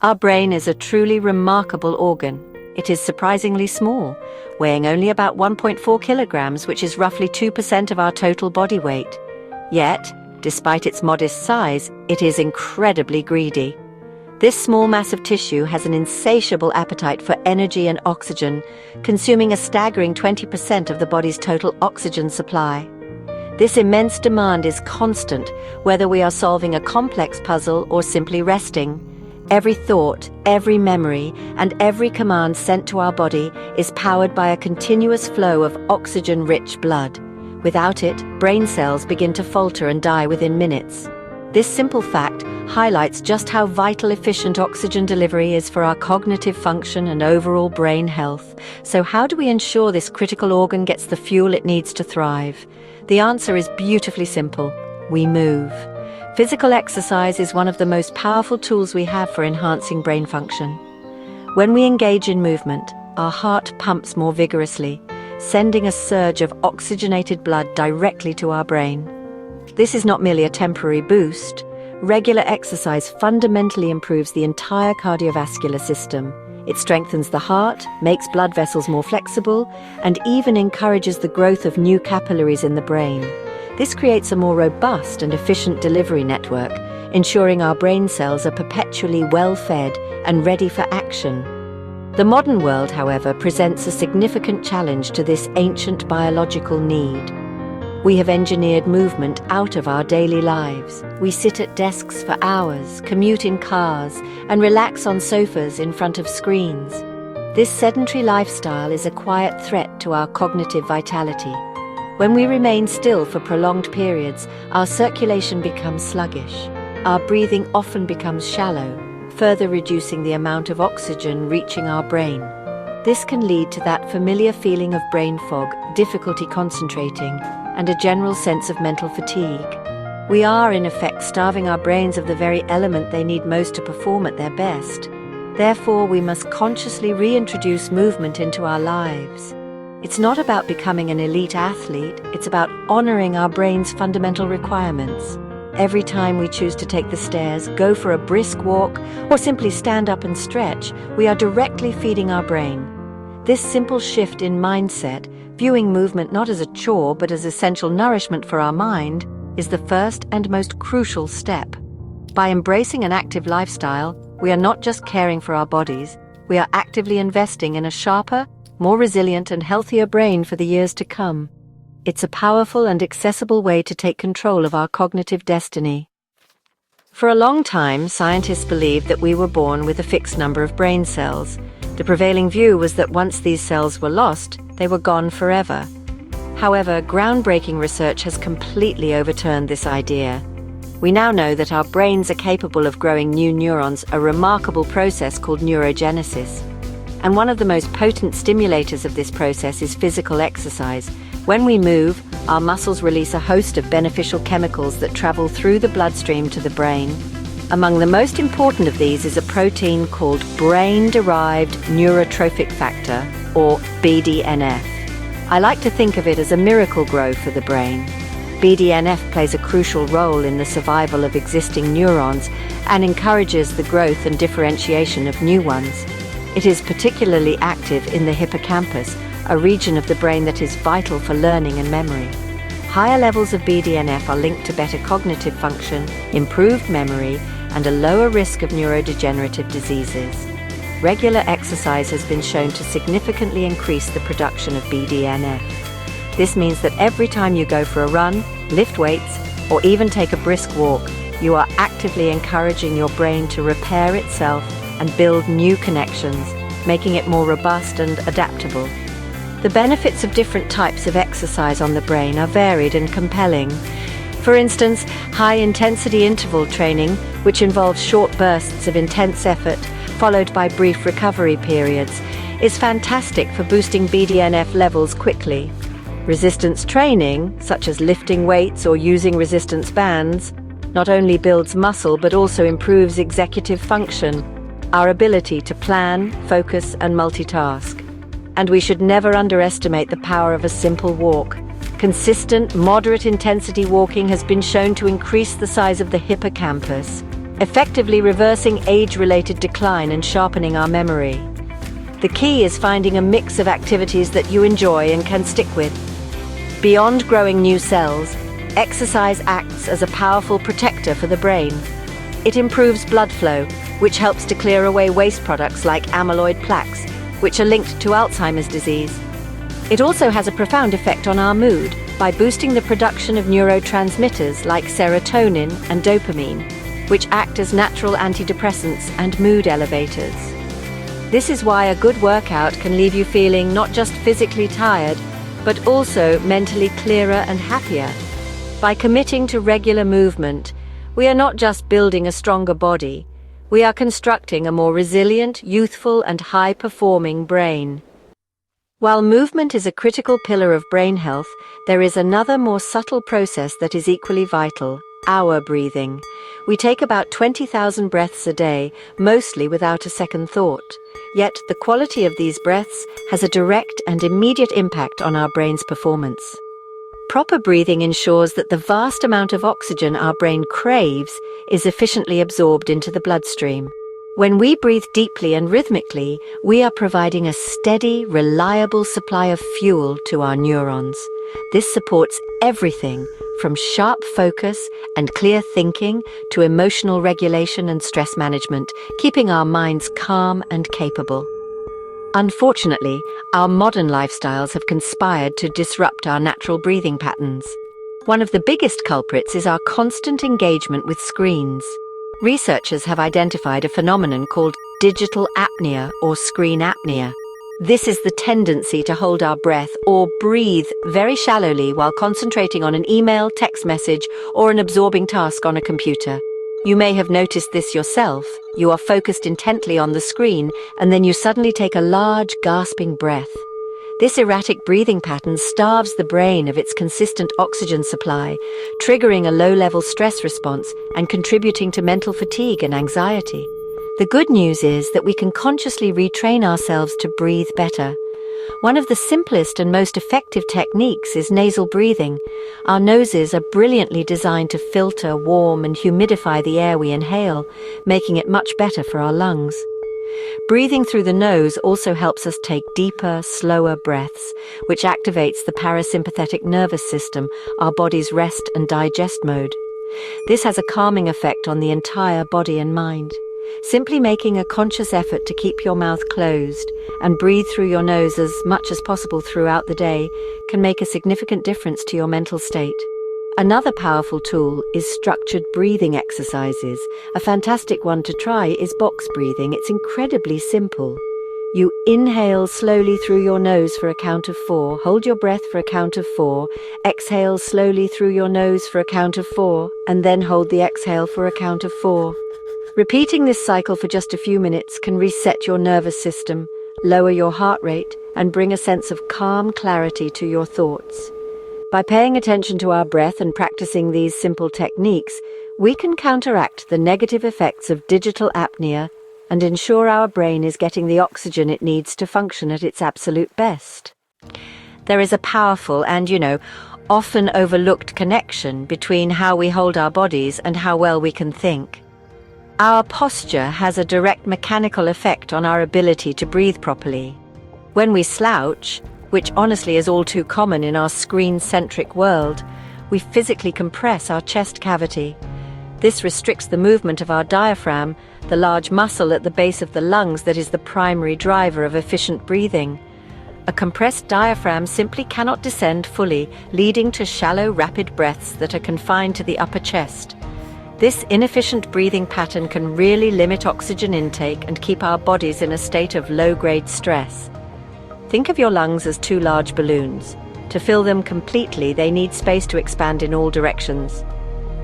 Our brain is a truly remarkable organ. It is surprisingly small, weighing only about 1.4 kilograms, which is roughly 2% of our total body weight. Yet, despite its modest size, it is incredibly greedy. This small mass of tissue has an insatiable appetite for energy and oxygen, consuming a staggering 20% of the body's total oxygen supply. This immense demand is constant, whether we are solving a complex puzzle or simply resting. Every thought, every memory, and every command sent to our body is powered by a continuous flow of oxygen-rich blood. Without it, brain cells begin to falter and die within minutes. This simple fact highlights just how vital efficient oxygen delivery is for our cognitive function and overall brain health. So how do we ensure this critical organ gets the fuel it needs to thrive? The answer is beautifully simple. We move. Physical exercise is one of the most powerful tools we have for enhancing brain function. When we engage in movement, our heart pumps more vigorously, sending a surge of oxygenated blood directly to our brain. This is not merely a temporary boost. Regular exercise fundamentally improves the entire cardiovascular system. It strengthens the heart, makes blood vessels more flexible, and even encourages the growth of new capillaries in the brain. This creates a more robust and efficient delivery network, ensuring our brain cells are perpetually well-fed and ready for action. The modern world, however, presents a significant challenge to this ancient biological need. We have engineered movement out of our daily lives. We sit at desks for hours, commute in cars, and relax on sofas in front of screens. This sedentary lifestyle is a quiet threat to our cognitive vitality. When we remain still for prolonged periods, our circulation becomes sluggish. Our breathing often becomes shallow, further reducing the amount of oxygen reaching our brain. This can lead to that familiar feeling of brain fog, difficulty concentrating, and a general sense of mental fatigue. We are, in effect, starving our brains of the very element they need most to perform at their best. Therefore, we must consciously reintroduce movement into our lives. It's not about becoming an elite athlete, it's about honoring our brain's fundamental requirements. Every time we choose to take the stairs, go for a brisk walk, or simply stand up and stretch, we are directly feeding our brain. This simple shift in mindset, viewing movement not as a chore but as essential nourishment for our mind, is the first and most crucial step. By embracing an active lifestyle, we are not just caring for our bodies, we are actively investing in a sharper, more resilient and healthier brain for the years to come. It's a powerful and accessible way to take control of our cognitive destiny. For a long time, scientists believed that we were born with a fixed number of brain cells. The prevailing view was that once these cells were lost, they were gone forever. However, groundbreaking research has completely overturned this idea. We now know that our brains are capable of growing new neurons, a remarkable process called neurogenesis. And one of the most potent stimulators of this process is physical exercise. When we move, our muscles release a host of beneficial chemicals that travel through the bloodstream to the brain. Among the most important of these is a protein called brain-derived neurotrophic factor, or BDNF. I like to think of it as a miracle grow for the brain. BDNF plays a crucial role in the survival of existing neurons and encourages the growth and differentiation of new ones. It is particularly active in the hippocampus, a region of the brain that is vital for learning and memory. Higher levels of BDNF are linked to better cognitive function, improved memory, and a lower risk of neurodegenerative diseases. Regular exercise has been shown to significantly increase the production of BDNF. This means that every time you go for a run, lift weights, or even take a brisk walk, you are actively encouraging your brain to repair itself and build new connections, making it more robust and adaptable. The benefits of different types of exercise on the brain are varied and compelling. For instance, high-intensity interval training, which involves short bursts of intense effort, followed by brief recovery periods, is fantastic for boosting BDNF levels quickly. Resistance training, such as lifting weights or using resistance bands, not only builds muscle but also improves executive function, our ability to plan, focus, and multitask. And we should never underestimate the power of a simple walk. Consistent, moderate-intensity walking has been shown to increase the size of the hippocampus, effectively reversing age-related decline and sharpening our memory. The key is finding a mix of activities that you enjoy and can stick with. Beyond growing new cells, exercise acts as a powerful protector for the brain. It improves blood flow, which helps to clear away waste products like amyloid plaques, which are linked to Alzheimer's disease. It also has a profound effect on our mood by boosting the production of neurotransmitters like serotonin and dopamine, which act as natural antidepressants and mood elevators. This is why a good workout can leave you feeling not just physically tired, but also mentally clearer and happier. By committing to regular movement, we are not just building a stronger body, we are constructing a more resilient, youthful, and high-performing brain. While movement is a critical pillar of brain health, there is another more subtle process that is equally vital: our breathing. We take about 20,000 breaths a day, mostly without a second thought. Yet the quality of these breaths has a direct and immediate impact on our brain's performance. Proper breathing ensures that the vast amount of oxygen our brain craves is efficiently absorbed into the bloodstream. When we breathe deeply and rhythmically, we are providing a steady, reliable supply of fuel to our neurons. This supports everything from sharp focus and clear thinking to emotional regulation and stress management, keeping our minds calm and capable. Unfortunately, our modern lifestyles have conspired to disrupt our natural breathing patterns. One of the biggest culprits is our constant engagement with screens. Researchers have identified a phenomenon called digital apnea or screen apnea. This is the tendency to hold our breath or breathe very shallowly while concentrating on an email, text message, or an absorbing task on a computer. You may have noticed this yourself. You are focused intently on the screen, and then you suddenly take a large, gasping breath. This erratic breathing pattern starves the brain of its consistent oxygen supply, triggering a low-level stress response and contributing to mental fatigue and anxiety. The good news is that we can consciously retrain ourselves to breathe better. One of the simplest and most effective techniques is nasal breathing. Our noses are brilliantly designed to filter, warm, and humidify the air we inhale, making it much better for our lungs. Breathing through the nose also helps us take deeper, slower breaths, which activates the parasympathetic nervous system, our body's rest and digest mode. This has a calming effect on the entire body and mind. Simply making a conscious effort to keep your mouth closed and breathe through your nose as much as possible throughout the day can make a significant difference to your mental state. Another powerful tool is structured breathing exercises. A fantastic one to try is box breathing. It's incredibly simple. You inhale slowly through your nose for a count of 4, hold your breath for a count of 4, exhale slowly through your nose for a count of 4, and then hold the exhale for a count of 4. Repeating this cycle for just a few minutes can reset your nervous system, lower your heart rate, and bring a sense of calm clarity to your thoughts. By paying attention to our breath and practicing these simple techniques, we can counteract the negative effects of digital apnea and ensure our brain is getting the oxygen it needs to function at its absolute best. There is a powerful and, often overlooked connection between how we hold our bodies and how well we can think. Our posture has a direct mechanical effect on our ability to breathe properly. When we slouch, which honestly is all too common in our screen-centric world, we physically compress our chest cavity. This restricts the movement of our diaphragm, the large muscle at the base of the lungs that is the primary driver of efficient breathing. A compressed diaphragm simply cannot descend fully, leading to shallow, rapid breaths that are confined to the upper chest. This inefficient breathing pattern can really limit oxygen intake and keep our bodies in a state of low-grade stress. Think of your lungs as 2 large balloons. To fill them completely, they need space to expand in all directions.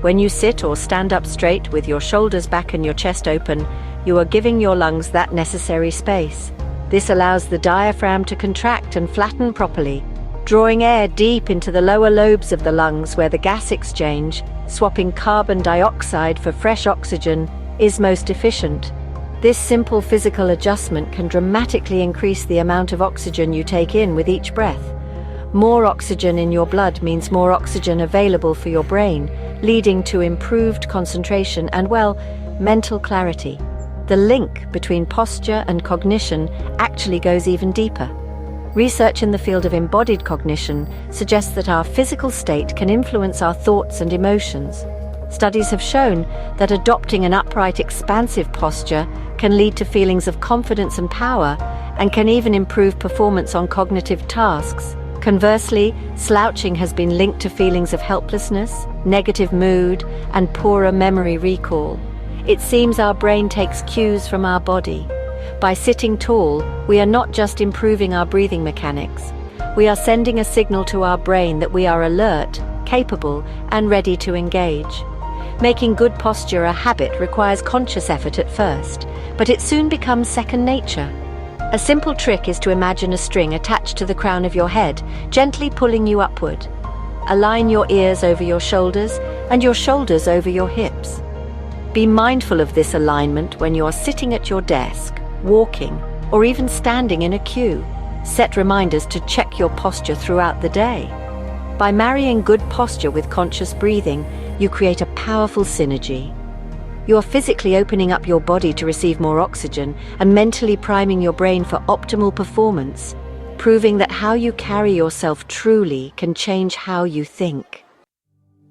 When you sit or stand up straight with your shoulders back and your chest open, you are giving your lungs that necessary space. This allows the diaphragm to contract and flatten properly, drawing air deep into the lower lobes of the lungs where the gas exchange, swapping carbon dioxide for fresh oxygen, is most efficient. This simple physical adjustment can dramatically increase the amount of oxygen you take in with each breath. More oxygen in your blood means more oxygen available for your brain, leading to improved concentration and, mental clarity. The link between posture and cognition actually goes even deeper. Research in the field of embodied cognition suggests that our physical state can influence our thoughts and emotions. Studies have shown that adopting an upright, expansive posture can lead to feelings of confidence and power, and can even improve performance on cognitive tasks. Conversely, slouching has been linked to feelings of helplessness, negative mood, and poorer memory recall. It seems our brain takes cues from our body. By sitting tall, we are not just improving our breathing mechanics. We are sending a signal to our brain that we are alert, capable, and ready to engage. Making good posture a habit requires conscious effort at first, but it soon becomes second nature. A simple trick is to imagine a string attached to the crown of your head, gently pulling you upward. Align your ears over your shoulders and your shoulders over your hips. Be mindful of this alignment when you are sitting at your desk, walking, or even standing in a queue. Set reminders to check your posture throughout the day. By marrying good posture with conscious breathing, you create a powerful synergy. You are physically opening up your body to receive more oxygen and mentally priming your brain for optimal performance, proving that how you carry yourself truly can change how you think.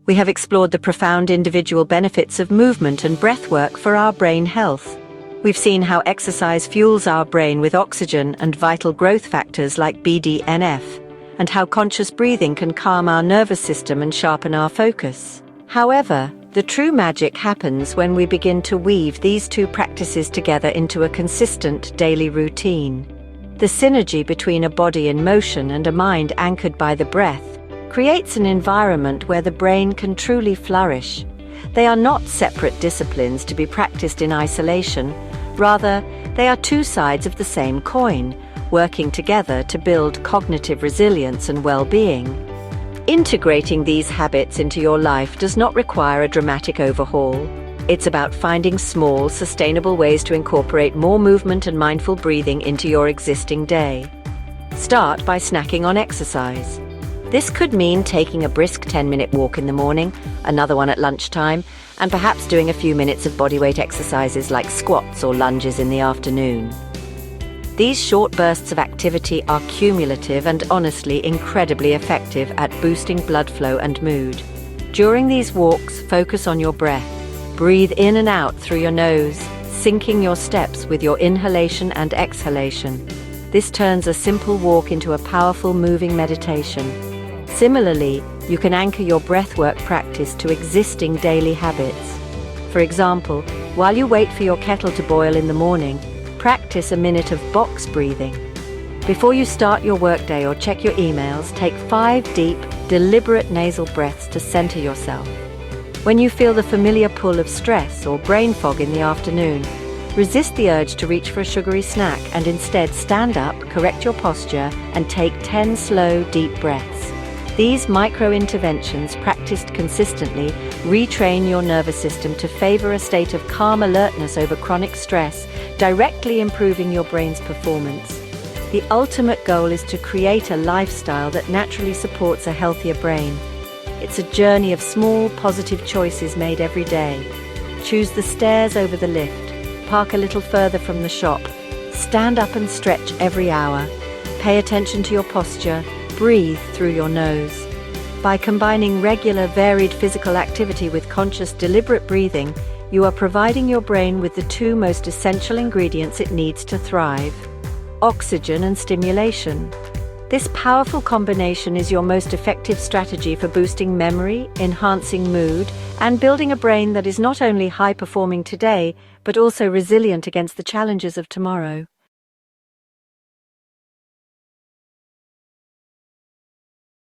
We have explored the profound individual benefits of movement and breathwork for our brain health. We've seen how exercise fuels our brain with oxygen and vital growth factors like BDNF, and how conscious breathing can calm our nervous system and sharpen our focus. However, the true magic happens when we begin to weave these two practices together into a consistent daily routine. The synergy between a body in motion and a mind anchored by the breath creates an environment where the brain can truly flourish. They are not separate disciplines to be practiced in isolation. Rather, they are two sides of the same coin, working together to build cognitive resilience and well-being. Integrating these habits into your life does not require a dramatic overhaul. It's about finding small, sustainable ways to incorporate more movement and mindful breathing into your existing day. Start by snacking on exercise. This could mean taking a brisk 10-minute walk in the morning, another one at lunchtime, and perhaps doing a few minutes of bodyweight exercises like squats or lunges in the afternoon. These short bursts of activity are cumulative and honestly incredibly effective at boosting blood flow and mood. During these walks, focus on your breath. Breathe in and out through your nose, syncing your steps with your inhalation and exhalation. This turns a simple walk into a powerful moving meditation. Similarly, you can anchor your breathwork practice to existing daily habits. For example, while you wait for your kettle to boil in the morning, practice a minute of box breathing. Before you start your workday or check your emails, take 5 deep, deliberate nasal breaths to center yourself. When you feel the familiar pull of stress or brain fog in the afternoon, resist the urge to reach for a sugary snack and instead stand up, correct your posture, and take 10 slow, deep breaths. These micro-interventions, practiced consistently, retrain your nervous system to favor a state of calm alertness over chronic stress, directly improving your brain's performance. The ultimate goal is to create a lifestyle that naturally supports a healthier brain. It's a journey of small, positive choices made every day. Choose the stairs over the lift, park a little further from the shop, stand up and stretch every hour, pay attention to your posture, breathe through your nose. By combining regular, varied physical activity with conscious, deliberate breathing, you are providing your brain with the two most essential ingredients it needs to thrive: oxygen and stimulation. This powerful combination is your most effective strategy for boosting memory, enhancing mood, and building a brain that is not only high-performing today, but also resilient against the challenges of tomorrow.